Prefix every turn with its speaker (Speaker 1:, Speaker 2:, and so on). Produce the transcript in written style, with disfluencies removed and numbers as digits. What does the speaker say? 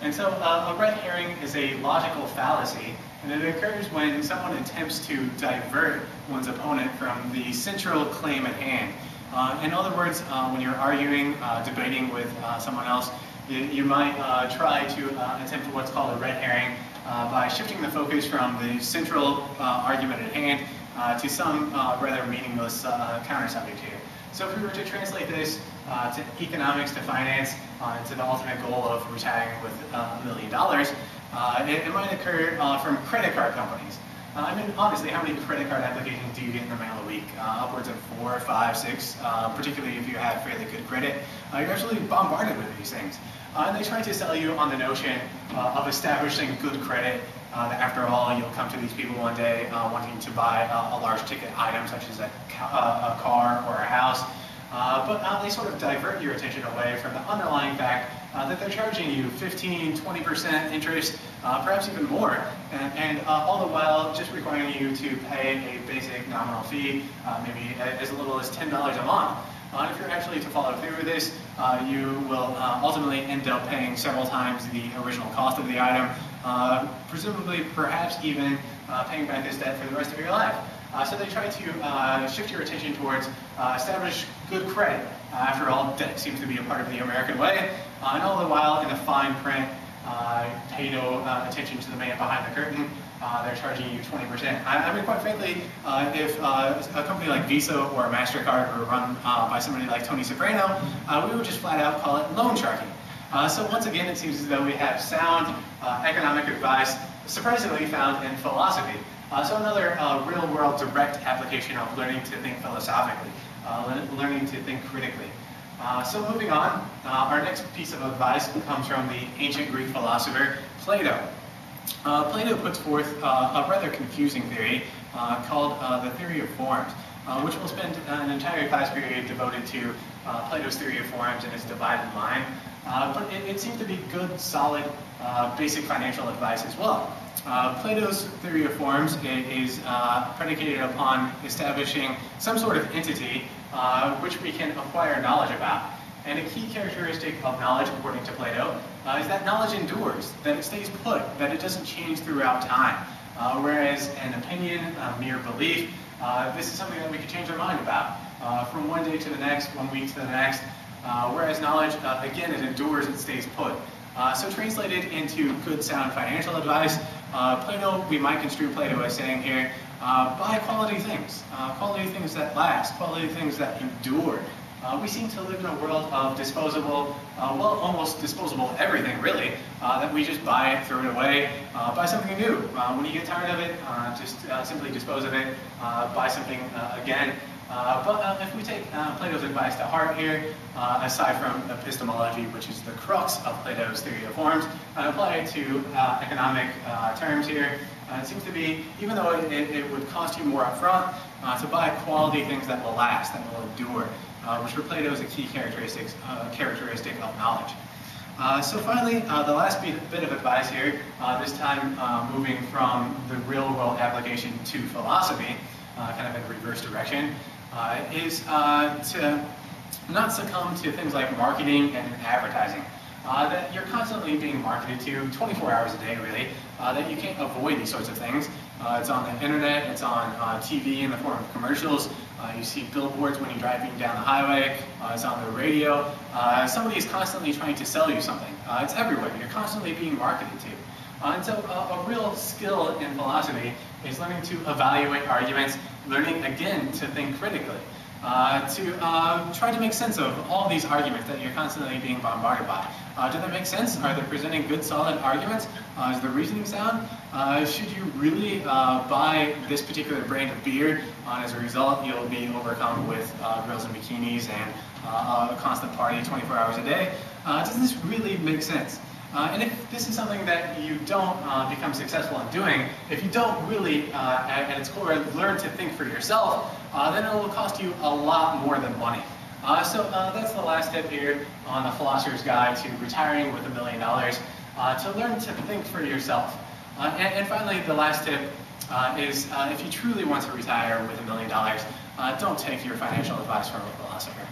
Speaker 1: And so a red herring is a logical fallacy, and it occurs when someone attempts to divert one's opponent from the central claim at hand. In other words, when you're arguing, debating with someone else, you might try to attempt what's called a red herring by shifting the focus from the central argument at hand to some rather meaningless counter subject here. So if we were to translate this to economics, to finance, to the ultimate goal of retiring with $1 million, it might occur from credit card companies. I mean, honestly, how many credit card applications do you get in the mail a week? Upwards of 4, 5, 6, particularly if you have fairly good credit. You're actually bombarded with these things. And they try to sell you on the notion of establishing good credit, that after all, you'll come to these people one day wanting to buy a large ticket item such as a car or a house. But they sort of divert your attention away from the underlying fact that they're charging you 15, 20% interest, perhaps even more, and all the while just requiring you to pay a basic nominal fee, maybe as little as $10 a month. If you're actually to follow through with this, you will ultimately end up paying several times the original cost of the item, presumably perhaps even paying back this debt for the rest of your life. So they try to shift your attention towards establish good credit. After all, debt seems to be a part of the American way, and all the while in the fine print, pay no attention to the man behind the curtain. They're charging you 20%. I mean, quite frankly, if a company like Visa or MasterCard were run by somebody like Tony Soprano, we would just flat out call it loan sharking. So once again, it seems as though we have sound economic advice, surprisingly found in philosophy. So another real-world direct application of learning to think philosophically, learning to think critically. So moving on, our next piece of advice comes from the ancient Greek philosopher Plato. Plato puts forth a rather confusing theory called the theory of forms, which we'll spend an entire class period devoted to Plato's theory of forms and its divided line. But it seems to be good, solid, basic financial advice as well. Plato's theory of forms is predicated upon establishing some sort of entity which we can acquire knowledge about. And a key characteristic of knowledge, according to Plato, is that knowledge endures, that it stays put, that it doesn't change throughout time. Whereas an opinion, a mere belief, this is something that we can change our mind about from one day to the next, 1 week to the next. Whereas knowledge, again, it endures, it stays put. So translated into good, sound financial advice, Plato, we might construe Plato as saying here, buy quality things that last, quality things that endure. We seem to live in a world of disposable, well, almost disposable everything, really, that we just buy, throw it away, buy something new. When you get tired of it, just simply dispose of it, buy something again. But if we take Plato's advice to heart here, aside from epistemology, which is the crux of Plato's theory of forms, and apply it to economic terms here, it seems to be, even though it would cost you more up front, to buy quality things that will last, that will endure, which for Plato is a key characteristic of knowledge. So finally, the last bit of advice here, this time moving from the real-world application to philosophy, kind of in reverse direction, is to not succumb to things like marketing and advertising. That you're constantly being marketed to 24 hours a day, really, that you can't avoid these sorts of things. It's on the internet, it's on TV in the form of commercials, you see billboards when you're driving down the highway, it's on the radio. Somebody is constantly trying to sell you something. It's everywhere, you're constantly being marketed to. And so a real skill in philosophy is learning to evaluate arguments, learning again to think critically, to try to make sense of all these arguments that you're constantly being bombarded by. Do they make sense? Are they presenting good, solid arguments? Is the reasoning sound? Should you really buy this particular brand of beer? As a result, you'll be overcome with girls in bikinis and a constant party 24 hours a day. Does this really make sense? And if this is something that you don't become successful in doing, if you don't really, at its core, learn to think for yourself, then it will cost you a lot more than money. So that's the last tip here on the Philosopher's Guide to Retiring with $1 million, to learn to think for yourself. And finally, the last tip is if you truly want to retire with $1 million, don't take your financial advice from a philosopher.